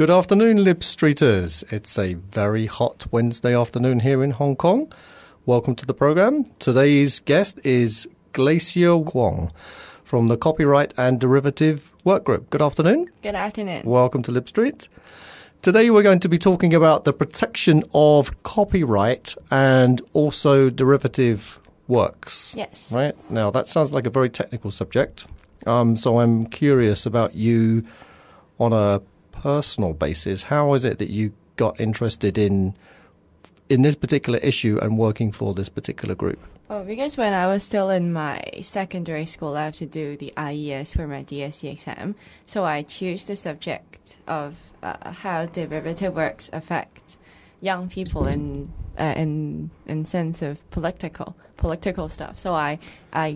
Good afternoon, Lib Streeters. It's a very hot Wednesday afternoon here in Hong Kong. Welcome to the program. Today's guest is Glacier Wong from the Copyright and Derivative Workgroup. Good afternoon. Good afternoon. Welcome to Lib Street. Today we're going to be talking about the protection of copyright and also derivative works. Yes. Right? Now, that sounds like a very technical subject. So I'm curious about you on a personal basis. How is it that you got interested in this particular issue and working for this particular group? Oh, because when I was still in my secondary school, I have to do the IES for my DSE exam. So I choose the subject of how derivative works affect young people in sense of political stuff. So I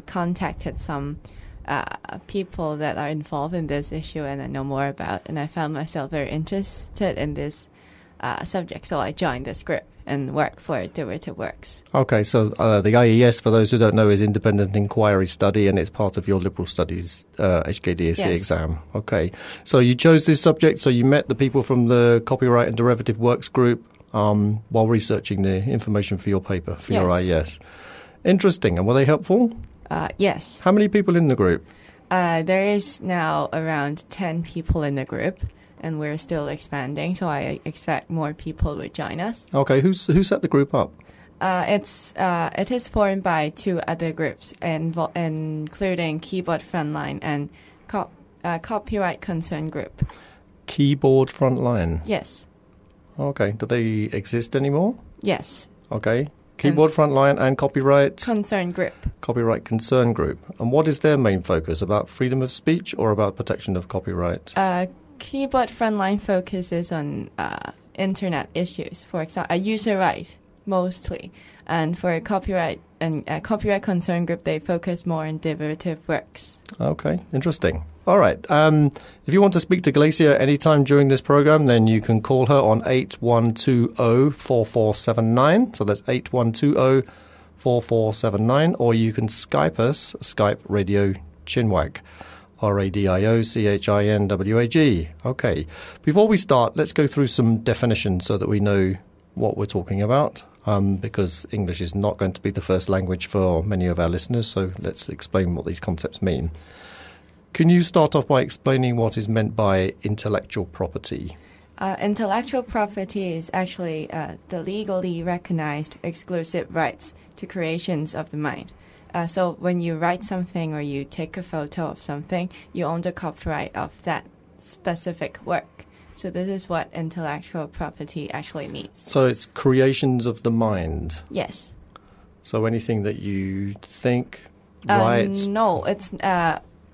contacted some people that are involved in this issue and I know more about, and I found myself very interested in this subject. So I joined this group and work for derivative works. Okay, so the IES, for those who don't know, is Independent Inquiry Study, and it's part of your Liberal Studies HKDSE exam. Okay, so you chose this subject, so you met the people from the Copyright and Derivative Works group while researching the information for your paper, for your IES. Interesting, and were they helpful? Yes. How many people in the group? There is now around 10 people in the group, and we're still expanding, so I expect more people will join us. Okay, who set the group up? It is formed by two other groups, including Keyboard Frontline and Copyright Concern Group. Keyboard Frontline? Yes. Okay, do they exist anymore? Yes. Okay. Keyboard Frontline and Copyright Concern Group. Copyright Concern Group. And what is their main focus? About freedom of speech or about protection of copyright? Keyboard Frontline focuses on internet issues, for example, user right mostly. And for Copyright and Copyright Concern Group, they focus more on derivative works. Okay, interesting. All right. If you want to speak to Glacier anytime during this program, then you can call her on 8120-4479. So that's 8120-4479. Or you can Skype us, Skype Radio Chinwag. RADIO-CHINWAG. Okay. Before we start, let's go through some definitions so that we know what we're talking about, because English is not going to be the first language for many of our listeners, so let's explain what these concepts mean. Can you start off by explaining what is meant by intellectual property? Intellectual property is actually the legally recognized exclusive rights to creations of the mind. So when you write something or you take a photo of something, you own the copyright of that specific work. So this is what intellectual property actually means. So it's creations of the mind? Yes. So anything that you think, write? No, it's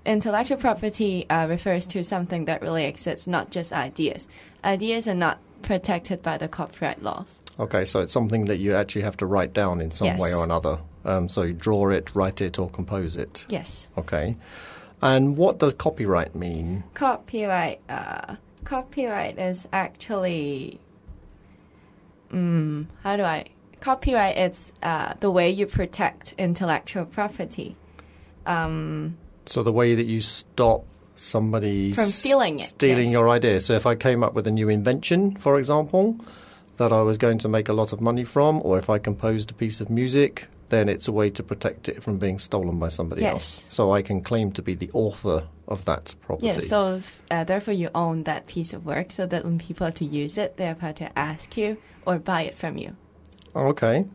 intellectual property refers to something that really exists, not just ideas. Ideas are not protected by the copyright laws. Okay, so it's something that you actually have to write down in some way or another. So you draw it, write it, or compose it. Yes. Okay. And what does copyright mean? Copyright is actually copyright is the way you protect intellectual property. So the way that you stop somebody from stealing your idea. So if I came up with a new invention, for example, that I was going to make a lot of money from, or if I composed a piece of music, then it's a way to protect it from being stolen by somebody else. So I can claim to be the author of that property. Yes, so therefore you own that piece of work, so that when people have to use it, they have to ask you or buy it from you. Okay.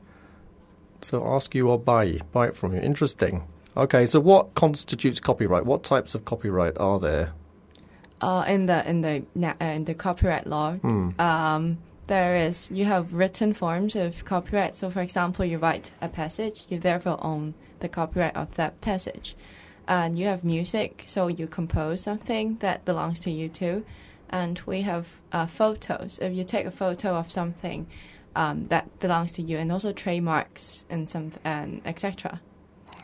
So ask you or buy it from you. Interesting. Okay, so what constitutes copyright? What types of copyright are there? In the copyright law, you have written forms of copyright. So, for example, you write a passage, you therefore own the copyright of that passage. And you have music, so you compose something that belongs to you too. And we have photos. If you take a photo of something that belongs to you, and also trademarks and etc.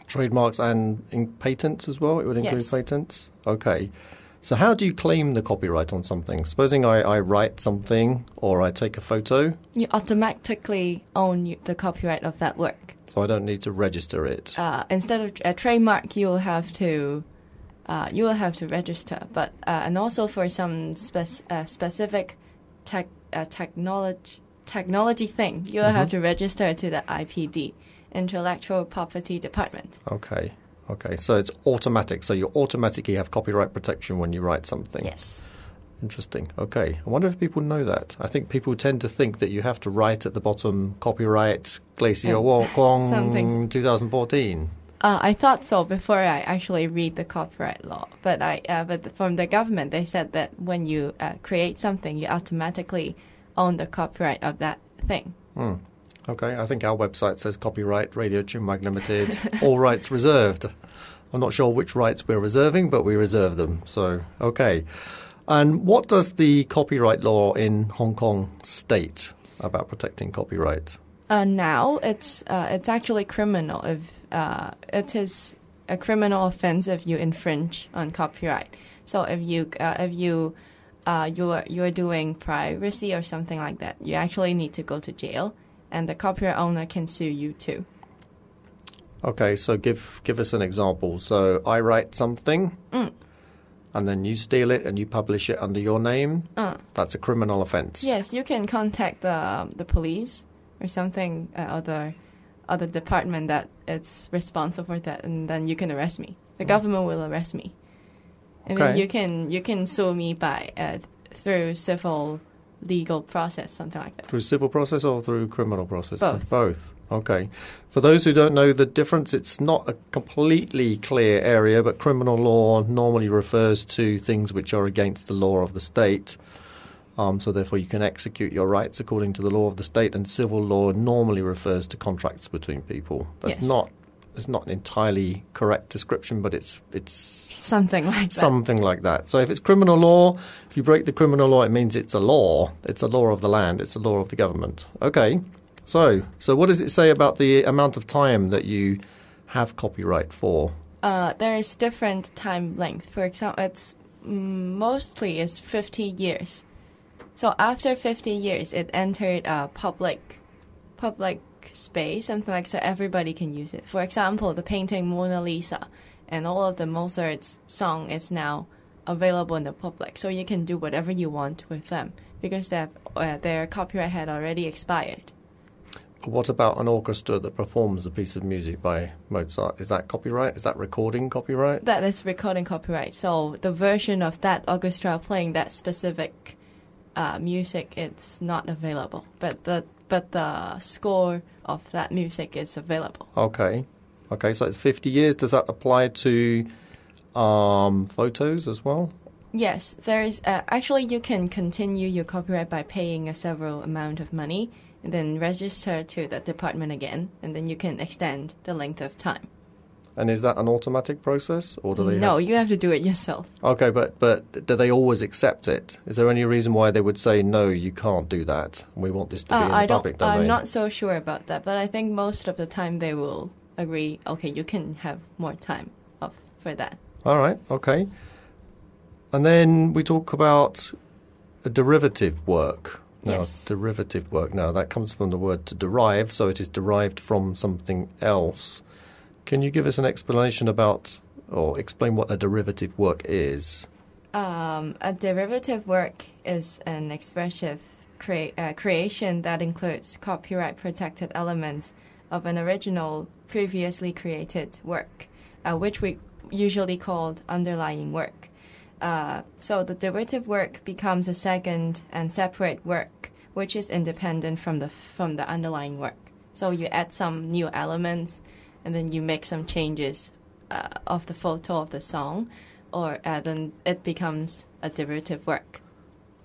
Trademarks and patents as well? It would include patents? Okay. So how do you claim the copyright on something? Supposing I write something or I take a photo. You automatically own the copyright of that work. So I don't need to register it. Instead of a trademark, you will have to register. But and also for some specific technology thing, you will have to register to the IPD, Intellectual Property Department. Okay. So it's automatic. So you automatically have copyright protection when you write something. Yes. Interesting. Okay. I wonder if people know that. I think people tend to think that you have to write at the bottom, copyright Glacier Kwong 2014. I thought so before I actually read the copyright law. But but from the government, they said that when you create something, you automatically own the copyright of that thing. Okay, I think our website says copyright Radio Chinwag Limited, all rights reserved. I'm not sure which rights we're reserving, but we reserve them. So, okay. And what does the copyright law in Hong Kong state about protecting copyright? Now it's actually criminal if it is a criminal offense if you infringe on copyright. So if you're doing piracy or something like that, you actually need to go to jail, and the copyright owner can sue you too. Okay, so give us an example. So I write something, and then you steal it and you publish it under your name. That's a criminal offense. Yes, you can contact the police or something, other department that is responsible for that, and then you can arrest me. The government will arrest me, and then you can sue me by through civil legal process, something like that. Through civil process or through criminal process? Both. Okay. For those who don't know the difference, it's not a completely clear area, but criminal law normally refers to things which are against the law of the state. So therefore you can execute your rights according to the law of the state, and civil law normally refers to contracts between people. That's not an entirely correct description, but it's something like that. Something like that. So if it's criminal law, if you break the criminal law, it means it's a law. It's a law of the land. It's a law of the government. Okay. So what does it say about the amount of time that you have copyright for? There is different time length. For example, it's mostly is 50 years. So after 50 years, it entered a public space, something like so everybody can use it. For example, the painting Mona Lisa and all of the Mozart's song is now available in the public. So you can do whatever you want with them because their copyright had already expired. What about an orchestra that performs a piece of music by Mozart? Is that copyright? Is that recording copyright? That is recording copyright. So the version of that orchestra playing that specific music, it's not available. But the score of that music is available. Okay, so it's 50 years. Does that apply to photos as well? Yes, there is. Actually, you can continue your copyright by paying a several amount of money and then register to the department again, and then you can extend the length of time. And is that an automatic process, or do they? No, you have to do it yourself. Okay, but do they always accept it? Is there any reason why they would say no, you can't do that? We want this to be in the public domain. I'm not so sure about that, but I think most of the time they will agree. Okay, you can have more time for that. All right. Okay. And then we talk about a derivative work. Yes. Derivative work. Now that comes from the word to derive, so it is derived from something else. Can you give us an explanation about, or explain what a derivative work is? A derivative work is an expressive creation that includes copyright-protected elements of an original previously created work, which we usually called underlying work. So the derivative work becomes a second and separate work, which is independent from the underlying work. So you add some new elements, and then you make some changes of the photo of the song, or then it becomes a derivative work.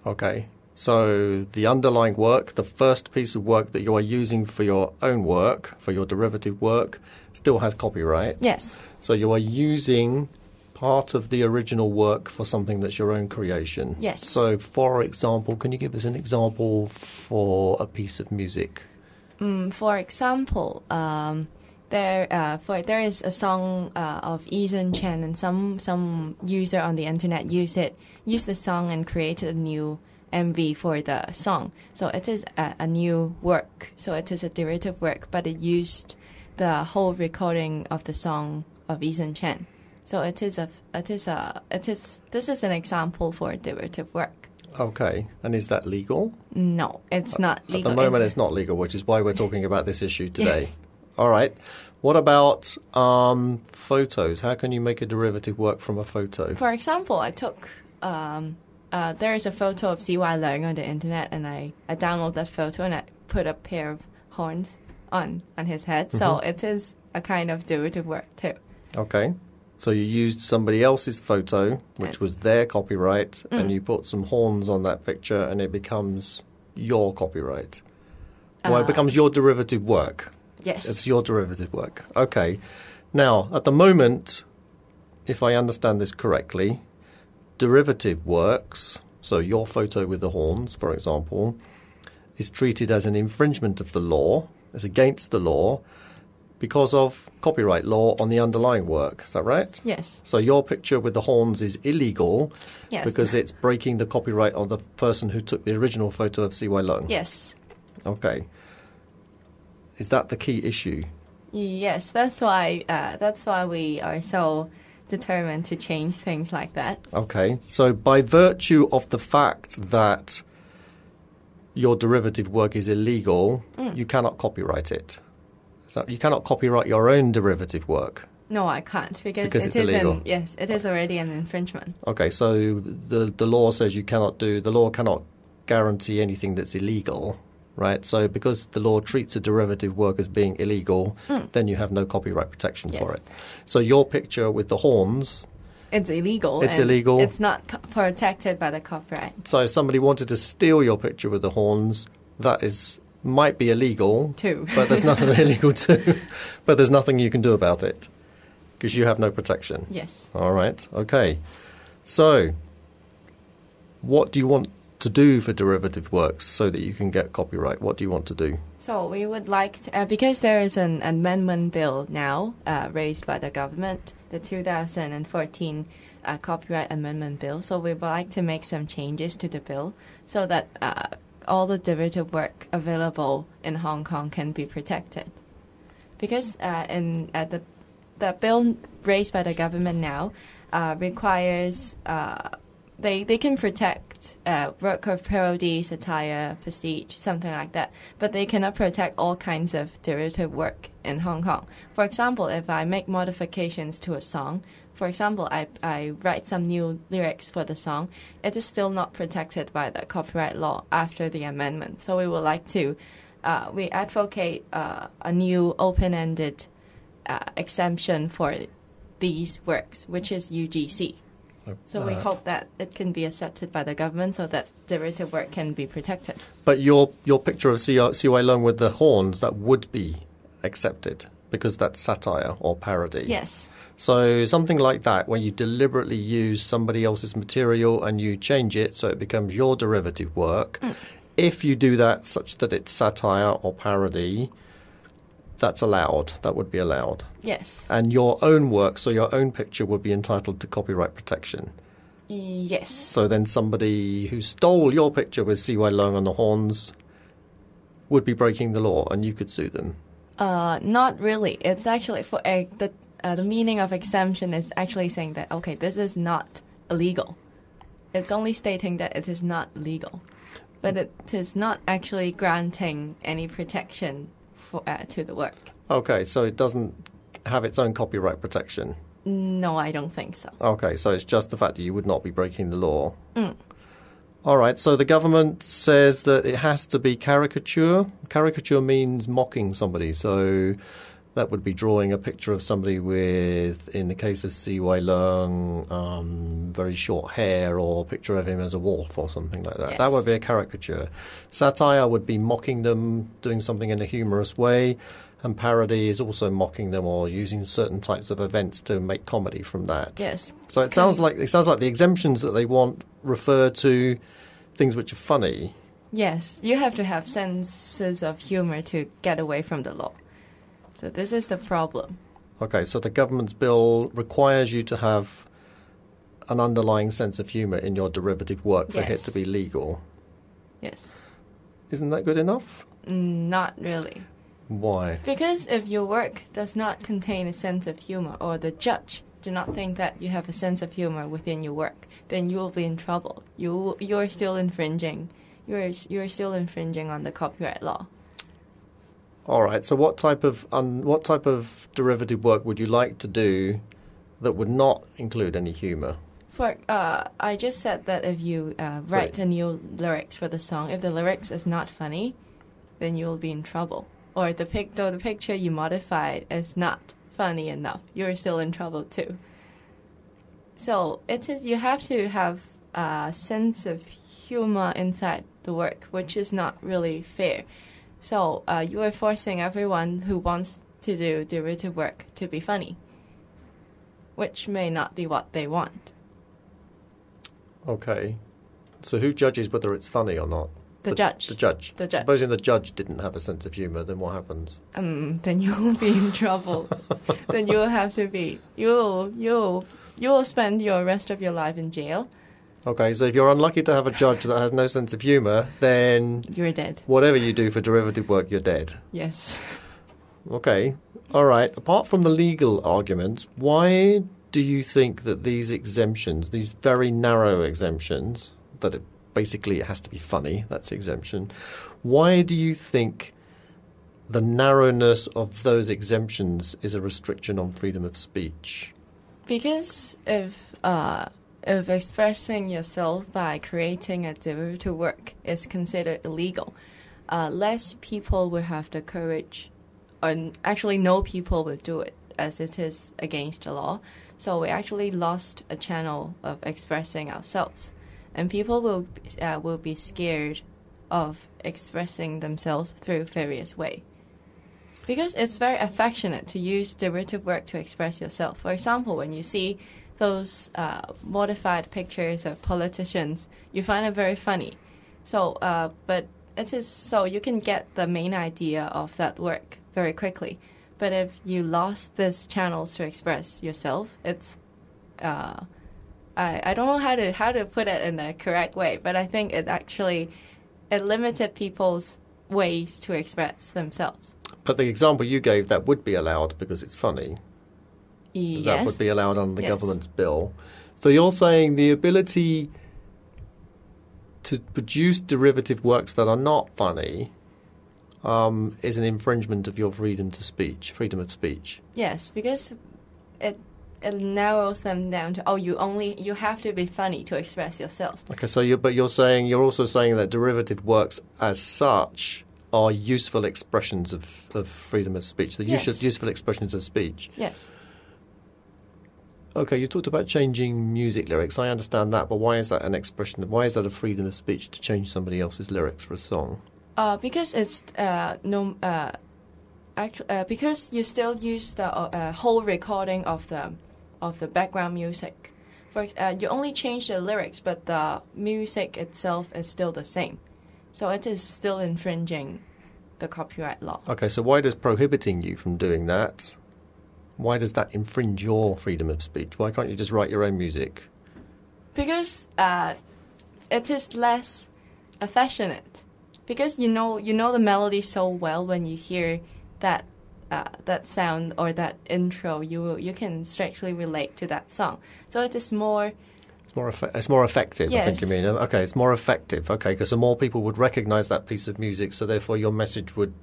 Okay. So the underlying work, the first piece of work that you are using for your own work, for your derivative work, still has copyright. Yes. So you are using part of the original work for something that's your own creation. Yes. So, for example, can you give us an example for a piece of music? For example, there is a song of Eason Chen, and some user on the internet used the song and created a new MV for the song. So it is a new work. So it is a derivative work, but it used the whole recording of the song of Eason Chen. So this is an example for a derivative work. Okay. And is that legal? No, it's not legal. At the moment, it's not legal, which is why we're talking about this issue today. Yes. All right. What about photos? How can you make a derivative work from a photo? For example, I took... there is a photo of CY Leung on the internet, and I download that photo and I put a pair of horns on his head. Mm-hmm. So it is a kind of derivative work too. Okay. So you used somebody else's photo, which was their copyright, and you put some horns on that picture, and it becomes your copyright. Well, it becomes your derivative work. Yes. It's your derivative work. Okay. Now, at the moment, if I understand this correctly, derivative works, so your photo with the horns, for example, is treated as an infringement of the law, as against the law, because of copyright law on the underlying work. Is that right? Yes. So your picture with the horns is illegal because it's breaking the copyright of the person who took the original photo of CY Leung. Yes. Okay. Is that the key issue? Yes, that's why we are so determined to change things like that. Okay. So by virtue of the fact that your derivative work is illegal, you cannot copyright it. So you cannot copyright your own derivative work. No, I can't because it's illegal. Yes, it is already an infringement. Okay, so the law says the law cannot guarantee anything that's illegal, right? So because the law treats a derivative work as being illegal, then you have no copyright protection for it. So your picture with the horns... It's illegal. It's illegal. It's not protected by the copyright. So if somebody wanted to steal your picture with the horns, that might be illegal too. But there's nothing illegal too. But there's nothing you can do about it because you have no protection. Yes. All right. Okay. So what do you want to do for derivative works so that you can get copyright? What do you want to do? So we would like to, because there is an amendment bill now raised by the government, the 2014 Copyright Amendment Bill. So we would like to make some changes to the bill so that all the derivative work available in Hong Kong can be protected. Because the bill raised by the government now requires they can protect work of parody, satire, pastiche, something like that, but they cannot protect all kinds of derivative work in Hong Kong. For example, if I make modifications to a song, for example, I write some new lyrics for the song, it is still not protected by the copyright law after the amendment. So we would like to, we advocate a new open-ended exemption for these works, which is UGC. So we hope that it can be accepted by the government so that derivative work can be protected. But your picture of CY Leung with the horns, that would be accepted because that's satire or parody. Yes. So something like that, when you deliberately use somebody else's material and you change it so it becomes your derivative work, if you do that such that it's satire or parody, that's allowed. That would be allowed. Yes. And your own work, so your own picture would be entitled to copyright protection. Yes. So then somebody who stole your picture with CY Leung on the horns would be breaking the law and you could sue them. Not really. It's actually for the meaning of exemption is actually saying that, okay, this is not illegal. It's only stating that it is not legal. But it is not actually granting any protection to the work. Okay, so it doesn't have its own copyright protection? No, I don't think so. Okay, so it's just the fact that you would not be breaking the law. All right, so the government says that it has to be caricature. Caricature means mocking somebody, so that would be drawing a picture of somebody with, in the case of CY Leung, very short hair, or a picture of him as a wolf or something like that. Yes. That would be a caricature. Satire would be mocking them, doing something in a humorous way, and parody is also mocking them or using certain types of events to make comedy from that. Yes. So it sounds like the exemptions that they want refer to things which are funny. Yes, you have to have senses of humor to get away from the law. So this is the problem. Okay, so the government's bill requires you to have an underlying sense of humour in your derivative work for it to be legal. Yes. Isn't that good enough? Not really. Why? Because if your work does not contain a sense of humor, or the judge do not think that you have a sense of humor within your work, then you will be in trouble. You're still infringing. You're still infringing on the copyright law. All right. So what type of derivative work would you like to do that would not include any humor? I just said that if you write a new lyrics for the song, if the lyrics is not funny, then you will be in trouble. Or the picture you modified is not funny enough, you're still in trouble too. So you have to have a sense of humor inside the work, which is not really fair. So you are forcing everyone who wants to do derivative work to be funny, which may not be what they want. Okay. So who judges whether it's funny or not? The judge. The judge. Supposing the judge didn't have a sense of humour, then what happens? Then you will be in trouble. Then you will have to be. You will spend your rest of your life in jail. Okay, so if you're unlucky to have a judge that has no sense of humour, then you're dead. Whatever you do for derivative work, you're dead. Yes. Okay. All right. Apart from the legal arguments, why do you think that these exemptions, these very narrow exemptions, that basically it has to be funny, that's the exemption, why do you think the narrowness of those exemptions is a restriction on freedom of speech? Because if expressing yourself by creating a derivative work is considered illegal, less people will have the courage, or actually no people will do it, as it is against the law. So we actually lost a channel of expressing ourselves, and people will be scared of expressing themselves through various ways. Because it's very affectionate to use derivative work to express yourself. For example, when you see those modified pictures of politicians, you find it very funny. So, but it is so you can get the main idea of that work very quickly. But if you lost these channels to express yourself, it's I don't know how to put it in the correct way, but I think it limited people's ways to express themselves. But the example you gave, that would be allowed because it's funny. Yes. That would be allowed under the government's bill. So you're saying the ability to produce derivative works that are not funny is an infringement of your freedom of speech. Yes, because it narrows them down to you have to be funny to express yourself. Okay, so you're also saying that derivative works as such are useful expressions of freedom of speech. Useful expressions of speech. Yes. Okay, you talked about changing music lyrics. I understand that, but why is that an expression? Why is that a freedom of speech to change somebody else's lyrics for a song? Because it's because you still use the whole recording of the background music. You only change the lyrics, but the music itself is still the same. So it is still infringing the copyright law. Okay, so why does prohibiting you from doing that? Why does that infringe your freedom of speech? Why can't you just write your own music? Because it is less affectionate. Because you know the melody so well when you hear that sound or that intro, you can strictly relate to that song. So it is more. It's more effective. Yes. I think you mean. Okay, it's more effective. Okay, because so more people would recognise that piece of music, so therefore your message would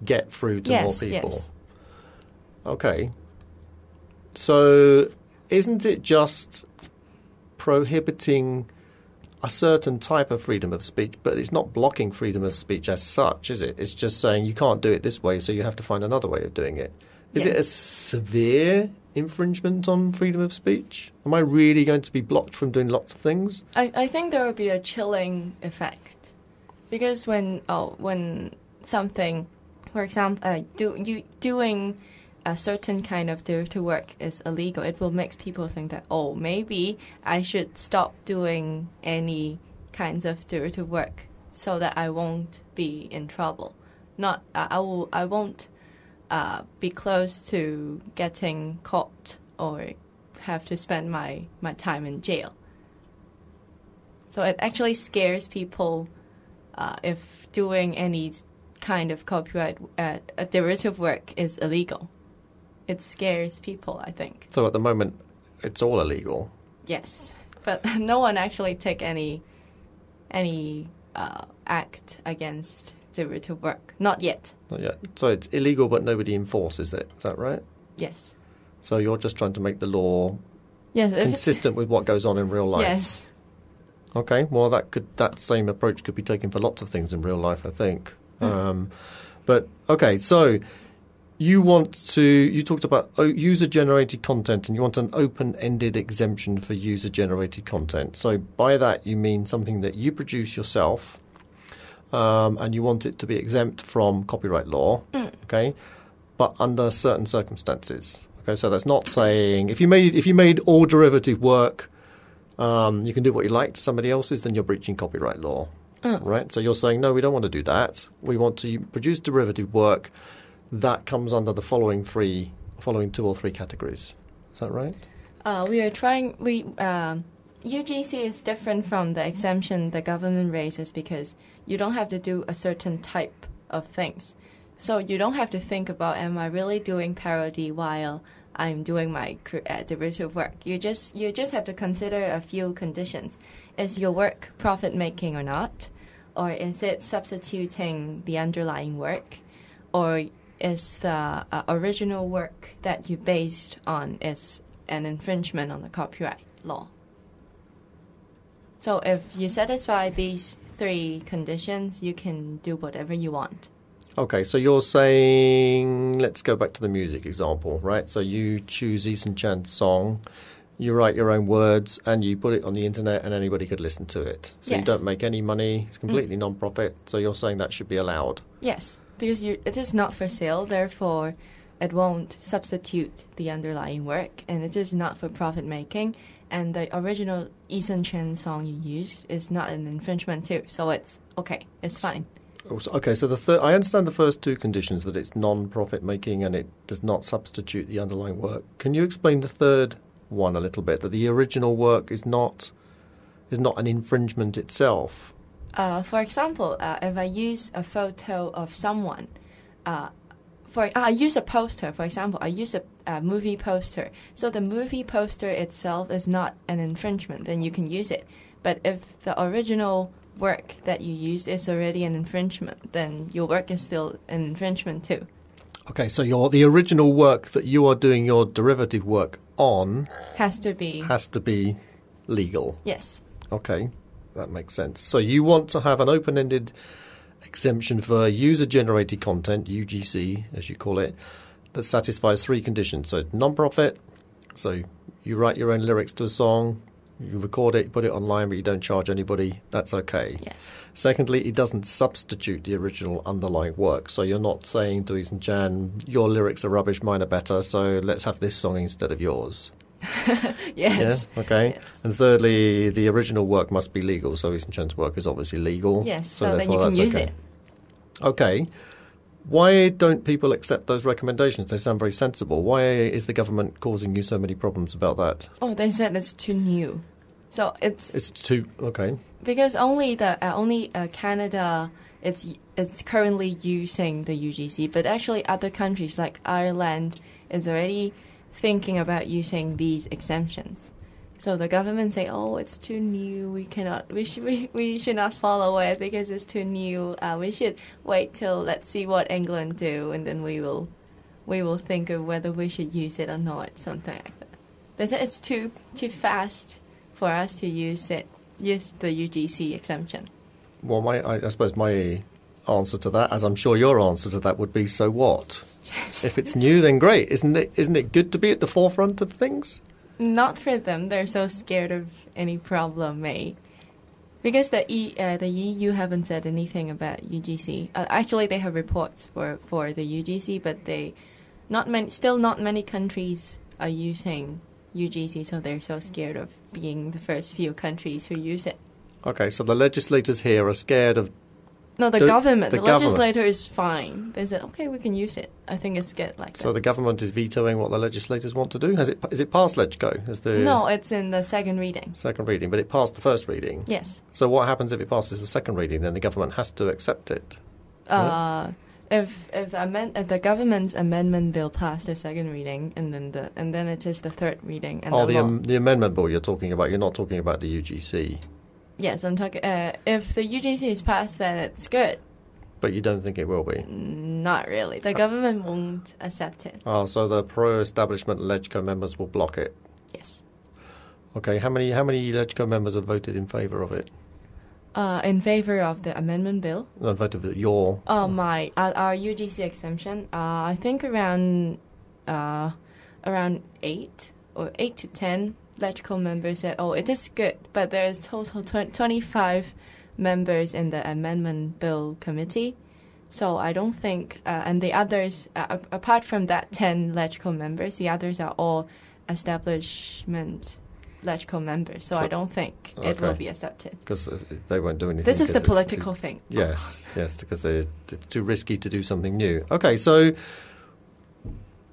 get through to more people. Yes. Okay. So isn't it just prohibiting a certain type of freedom of speech, but it's not blocking freedom of speech as such, is it? It's just saying you can't do it this way, so you have to find another way of doing it. Is it a severe infringement on freedom of speech? Am I really going to be blocked from doing lots of things? I think there will be a chilling effect. Because when something, for example, doing a certain kind of derivative work is illegal, it will make people think that, maybe I should stop doing any kinds of derivative work so that I won't be in trouble. I won't be close to getting caught or have to spend my time in jail. So it actually scares people if doing any kind of copyright derivative work is illegal. It scares people, I think. So at the moment, it's all illegal? Yes. But no one actually take any act against derivative work. Not yet. Not yet. So it's illegal, but nobody enforces it. Is that right? Yes. So you're just trying to make the law Yes, consistent with what goes on in real life. Yes. Okay. Well, that same approach could be taken for lots of things in real life, I think. But okay, so you talked about user-generated content, and you want an open-ended exemption for user-generated content. So by that you mean something that you produce yourself, and you want it to be exempt from copyright law. Okay, but under certain circumstances. Okay, so that's not saying if you made all derivative work, you can do what you like to somebody else's, then you're breaching copyright law. Right? So you're saying, no, we don't want to do that. We want to produce derivative work that comes under the following 2 or 3 categories. Is that right? UGC is different from the exemption the government raises because you don't have to do a certain type of things. So you don't have to think about, am I really doing parody while I'm doing my derivative work? You just have to consider a few conditions. Is your work profit-making or not? Or is it substituting the underlying work? Or is the original work that you based on is an infringement on the copyright law? So if you satisfy these 3 conditions, you can do whatever you want. Okay, so you're saying, let's go back to the music example, right? So you choose Eason Chan's song, you write your own words, and you put it on the internet, and anybody could listen to it. So Yes. you don't make any money, it's completely non-profit, so you're saying that should be allowed? Yes, because it is not for sale, therefore it won't substitute the underlying work, and it is not for profit-making, and the original Eason Chan song you used is not an infringement too, so it's okay, it's fine. Okay, so I understand the first 2 conditions, that it's non-profit making and it does not substitute the underlying work. Can you explain the third one a little bit, that the original work is not an infringement itself? For example, if I use a photo of someone, I use a poster, for example, I use a movie poster. So the movie poster itself is not an infringement, then you can use it. But if the original work that you used is already an infringement, then your work is still an infringement too. Okay, so the original work that you are doing your derivative work on has to be legal. Yes. Okay, that makes sense. So you want to have an open-ended exemption for user-generated content, UGC as you call it, that satisfies 3 conditions. So it's non-profit, so you write your own lyrics to a song, you record it, put it online, but you don't charge anybody, that's okay. Yes. Secondly, it doesn't substitute the original underlying work. So you're not saying to Eason Chan, your lyrics are rubbish, mine are better, so let's have this song instead of yours. Yes. Yeah? Okay. Yes. And thirdly, the original work must be legal. So Eason Chan's work is obviously legal. Yes, so then you can use it. Okay. Why don't people accept those recommendations? They sound very sensible. Why is the government causing you so many problems about that? Oh, they said it's too new. So it's too okay. Because only Canada it's currently using the UGC, but actually other countries like Ireland is already thinking about using these exemptions. So the government say, "Oh, it's too new. We should not follow it because it's too new. We should wait till let's see what England do, and then we will think of whether we should use it or not." Something like that. They said it's too fast for us to use the UGC exemption. Well, I suppose my answer to that, as I'm sure your answer to that would be, so what? Yes. If it's new, then great. Isn't it good to be at the forefront of things? Not for them. They're so scared of any problem made. Because the EU haven't said anything about UGC. Actually, they have reports for the UGC, but still not many countries are using UGC, so they're so scared of being the first few countries who use it. Okay, so the legislators here are scared of... No, the government. The legislator is fine. They said, okay, we can use it. I think it's good like that. So the government is vetoing what the legislators want to do? Is it past LegCo? No, it's in the second reading. Second reading, but it passed the first reading? Yes. So what happens if it passes the second reading? Then the government has to accept it? if the government's amendment bill passed the second reading, and then it is the third reading, and the amendment bill you're talking about. You're not talking about the UGC. Yes, I'm talking. If the UGC is passed, then it's good. But you don't think it will be? Not really. The government won't accept it. Oh, so the pro-establishment LegCo members will block it? Yes. Okay. How many LegCo members have voted in favour of it? In favour of the amendment bill? No, voted for your... our UGC exemption, I think around 8 to 10 LegCo members said, it is good, but there is total 25 members in the amendment bill committee. So I don't think, and the others, apart from that 10 LegCo members, the others are all establishment LegCo members. So I don't think it will be accepted. Because they won't do anything. This is the political thing. Yes, because it's too risky to do something new. Okay, so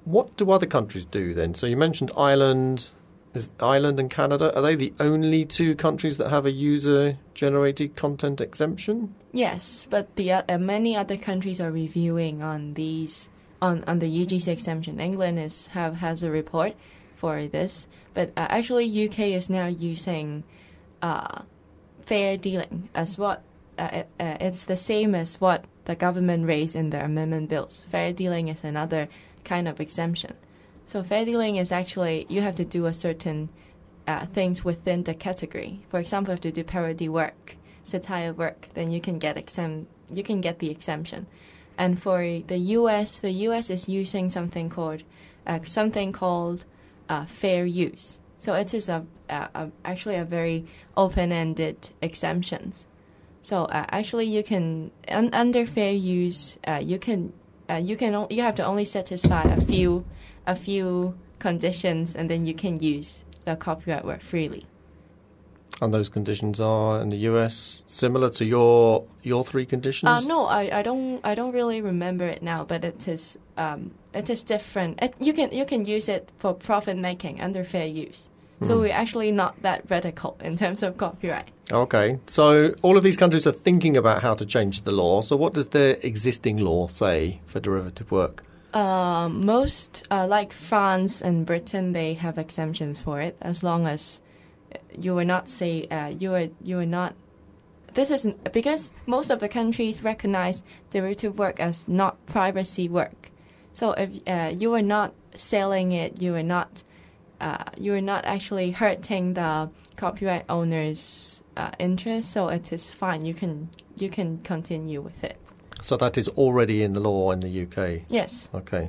what do other countries do then? So you mentioned Ireland. Is Ireland and Canada, are they the only two countries that have a user-generated content exemption? Yes, but the many other countries are reviewing on these on the UGC exemption. England has a report for this, but actually UK is now using fair dealing as what it's the same as what the government raised in their amendment bills. Fair dealing is another kind of exemption. So fair dealing is actually you have to do a certain things within the category. For example, if you do parody work, satire work, then you can get the exemption. And for the U.S. is using something called fair use. So it is actually a very open-ended exemptions. So actually, you can under fair use, you have to only satisfy a few conditions, and then you can use the copyright work freely. And those conditions are in the US similar to your three conditions? No, I don't really remember it now, but it is different. You can use it for profit making under fair use. So we're actually not that radical in terms of copyright. Okay, so all of these countries are thinking about how to change the law. So what does the existing law say for derivative work? Most, like France and Britain, they have exemptions for it as long as you are not This isn't because most of the countries recognize derivative work as not privacy work. So if you are not selling it, you are not actually hurting the copyright owner's interest. So it is fine. You can continue with it. So that is already in the law in the UK? Yes. Okay.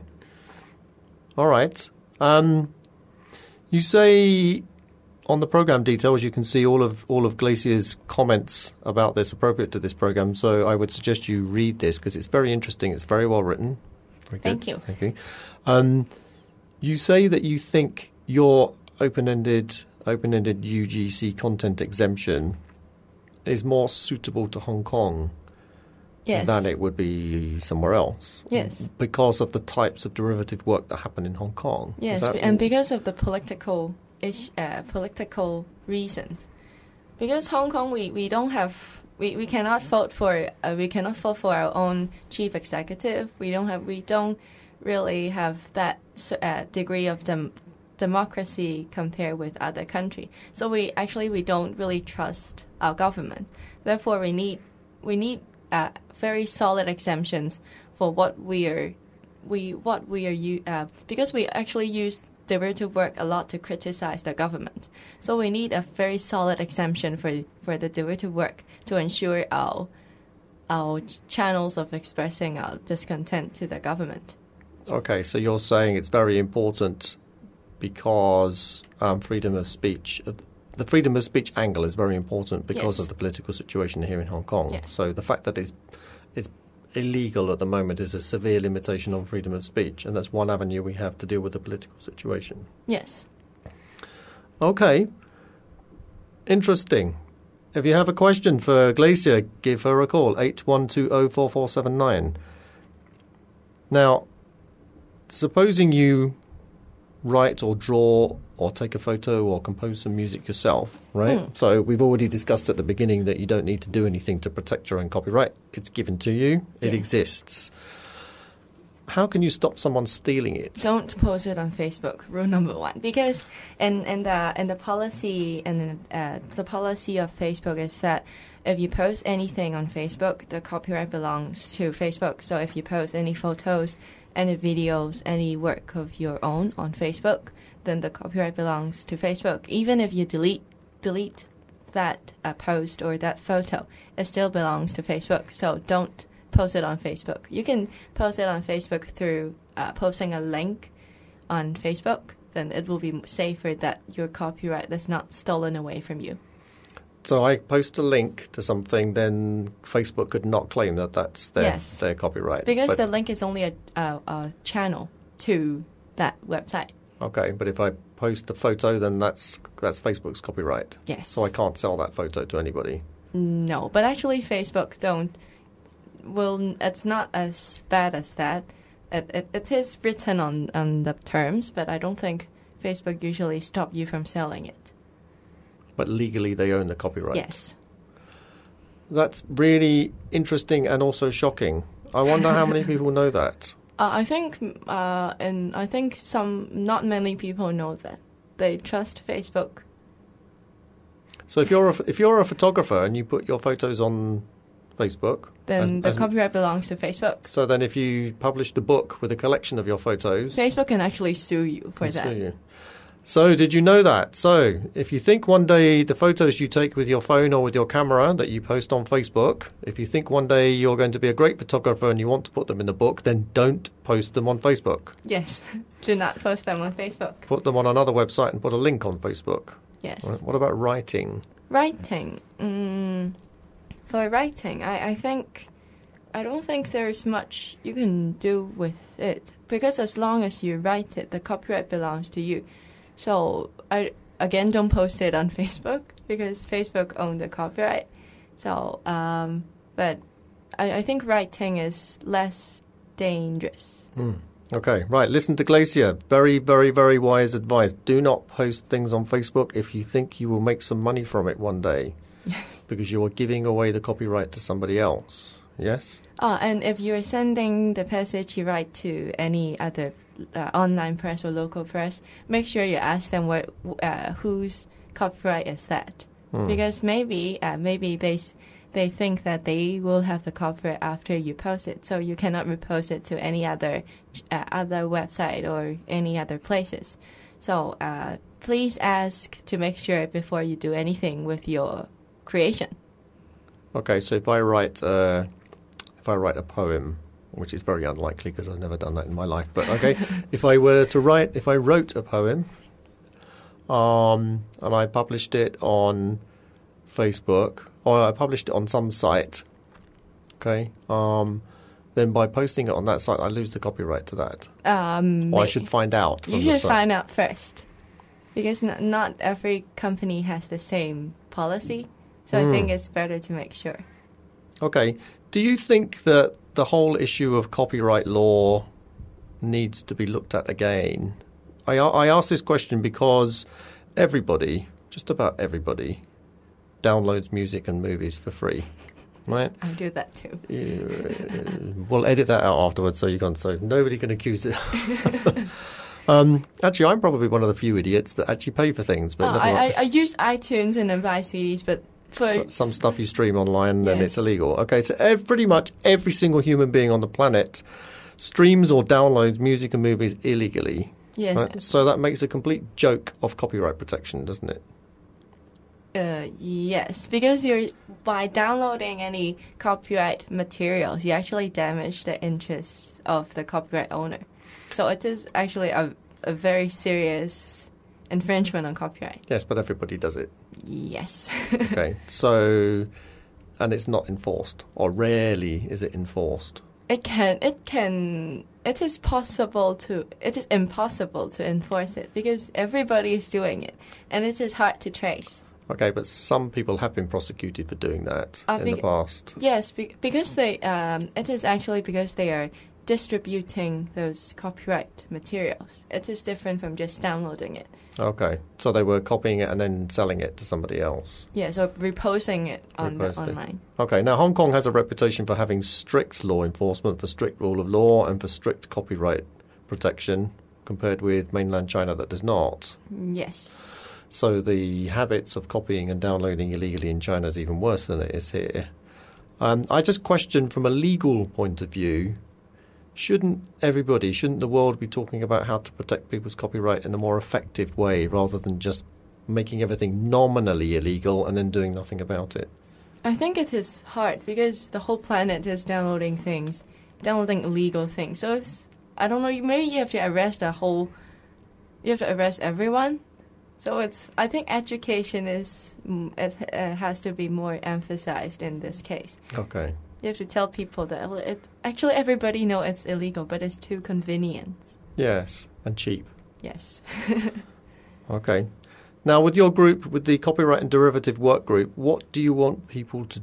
All right. You say on the program details you can see all of Glacier's comments about this appropriate to this program. So I would suggest you read this because it's very interesting. It's very well written. Very good. Thank you. Thank you. You say that you think your open-ended UGC content exemption is more suitable to Hong Kong. Yes. Than it would be somewhere else. Yes. Because of the types of derivative work that happen in Hong Kong. Yes, and because of the political reasons. Because Hong Kong, we cannot vote for our own chief executive. We don't really have that degree of democracy compared with other countries. So we don't really trust our government. Therefore, we need very solid exemptions for what we are because we actually use derivative work a lot to criticize the government. So we need a very solid exemption for the derivative work to ensure our channels of expressing our discontent to the government. Okay, so you're saying it's very important because freedom of speech. The freedom of speech angle is very important because of the political situation here in Hong Kong. Yes. So the fact that it's illegal at the moment is a severe limitation on freedom of speech, and that's one avenue we have to deal with the political situation. Yes. Okay. Interesting. If you have a question for Glacier, give her a call, 81204479. Now, supposing you write or draw or take a photo or compose some music yourself, right? So we've already discussed at the beginning that you don't need to do anything to protect your own copyright. It's given to you. It exists. how can you stop someone stealing it? Don't post it on Facebook. Rule number 1, because in the policy the policy of Facebook is that if you post anything on Facebook, the copyright belongs to Facebook. So if you post any photos, any videos, any work of your own on Facebook, then the copyright belongs to Facebook. Even if you delete that post or that photo, it still belongs to Facebook. So don't post it on Facebook. You can post it on Facebook through posting a link on Facebook. Then it will be safer that your copyright is not stolen away from you. So I post a link to something, then Facebook could not claim that that's their copyright. Because the link is only a channel to that website. Okay, but if I post a photo, then that's Facebook's copyright. Yes. So I can't sell that photo to anybody. No, but actually Facebook it's not as bad as that. It is written on the terms, but I don't think Facebook usually stop you from selling it. But legally they own the copyright. Yes. That's really interesting and also shocking. I wonder how many people know that. I think not many people know that. They trust Facebook. So if you're a photographer and you put your photos on Facebook, then the copyright belongs to Facebook. So then if you published a book with a collection of your photos, Facebook can actually sue you for that. Sue you. So did you know that? So if you think one day the photos you take with your phone or with your camera that you post on Facebook, if you think one day you're going to be a great photographer and you want to put them in the book, then don't post them on Facebook. Yes. Do not post them on Facebook. Put them on another website and put a link on Facebook. Yes. Right. What about writing? Writing. For writing, I don't think there's much you can do with it. Because as long as you write it, the copyright belongs to you. So, don't post it on Facebook because Facebook owns the copyright. So, but I think writing is less dangerous. Okay, right. Listen to Glacier. Very, very, very wise advice. Do not post things on Facebook if you think you will make some money from it one day. Yes. Because you are giving away the copyright to somebody else. Yes? And if you're sending the passage you write to any other online press or local press, make sure you ask them whose copyright is that. Because maybe they think that they will have the copyright after you post it, so you cannot repost it to any other website or any other places. So please ask to make sure before you do anything with your creation. Okay, so if I write a poem, which is very unlikely because I've never done that in my life, but okay, if I wrote a poem, and I published it on Facebook, or I published it on some site, okay, then by posting it on that site, I lose the copyright to that. Or I should find out from the site. You should find out first, because not every company has the same policy, so I think it's better to make sure. Okay. Do you think that the whole issue of copyright law needs to be looked at again? I ask this question because just about everybody, downloads music and movies for free, right? I do that too. We'll edit that out afterwards so nobody can accuse it. Actually, I'm probably one of the few idiots that actually pay for things. But I use iTunes and then buy CDs, but some stuff you stream online, then it's illegal. Okay, so pretty much every single human being on the planet streams or downloads music and movies illegally. Yes. Right? So that makes a complete joke of copyright protection, doesn't it? Yes, because by downloading any copyright materials, you actually damage the interests of the copyright owner. So it is actually a very serious infringement on copyright. Yes, but everybody does it. Yes. Okay, so, and it's not enforced, or rarely is it enforced? It is impossible to enforce it because everybody is doing it, and it is hard to trace. Okay, but some people have been prosecuted for doing that in the past. Yes, because it is actually because they are distributing those copyright materials. It is different from just downloading it. Okay, so they were copying it and then selling it to somebody else. Yeah, so reposting it online. Okay, now Hong Kong has a reputation for having strict law enforcement, for strict rule of law, and for strict copyright protection, compared with mainland China that does not. Yes. So the habits of copying and downloading illegally in China is even worse than it is here. I just question from a legal point of view, shouldn't the world be talking about how to protect people's copyright in a more effective way rather than just making everything nominally illegal and then doing nothing about it? I think it is hard because the whole planet is downloading illegal things. So I don't know, maybe you have to arrest everyone. So I think education has to be more emphasized in this case. Okay. You have to tell people that actually everybody knows it's illegal, but it's too convenient. Yes, and cheap. Yes. Okay. Now, with your group, with the Copyright and Derivative Work Group, what do you want people to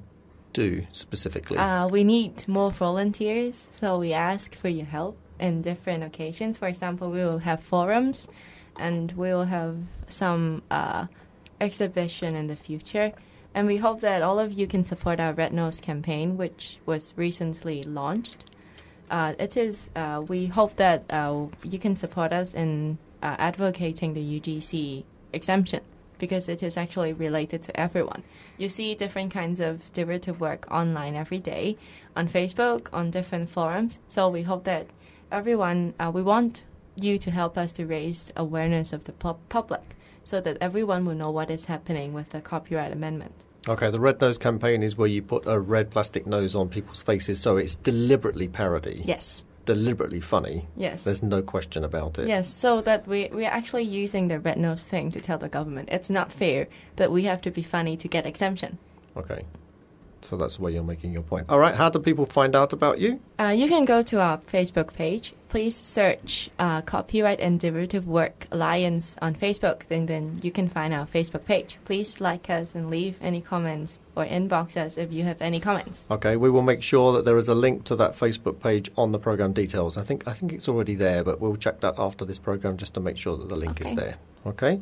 do specifically? We need more volunteers, so we ask for your help in different occasions. For example, we will have forums, and we will have some exhibition in the future. And we hope that all of you can support our Red Nose campaign, which was recently launched. We hope that you can support us in advocating the UGC exemption, because it is actually related to everyone. You see different kinds of derivative work online every day, on Facebook, on different forums. So we hope that everyone, we want you to help us to raise awareness of the public, so that everyone will know what is happening with the copyright amendment. Okay, the Red Nose campaign is where you put a red plastic nose on people's faces, so it's deliberately parody. Yes. Deliberately funny. Yes. There's no question about it. Yes, so that we're actually using the Red Nose thing to tell the government it's not fair that we have to be funny to get exemption. Okay. So that's where you're making your point. All right, how do people find out about you? You can go to our Facebook page. Please search Copyright and Derivative Work Alliance on Facebook, then you can find our Facebook page. Please like us and leave any comments or inbox us if you have any comments. Okay, we will make sure that there is a link to that Facebook page on the program details. I think it's already there, but we'll check that after this program just to make sure that the link is there. Okay?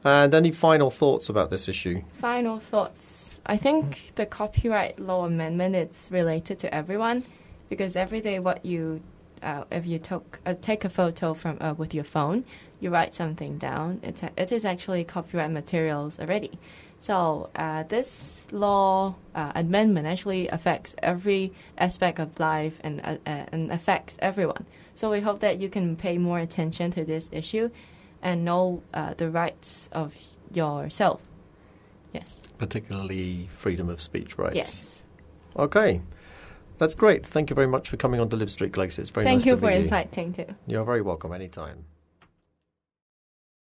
And any final thoughts about this issue? Final thoughts. I think the copyright law amendment is related to everyone, because every day if you take a photo from with your phone, you write something down, it is actually copyright materials already. So this law amendment actually affects every aspect of life and affects everyone. So we hope that you can pay more attention to this issue and know the rights of yourself. Yes. Particularly freedom of speech rights. Yes. Okay. That's great. Thank you very much for coming on to Lib Street Glacier. It's very nice to meet you. Thank you for inviting too. You're very welcome anytime.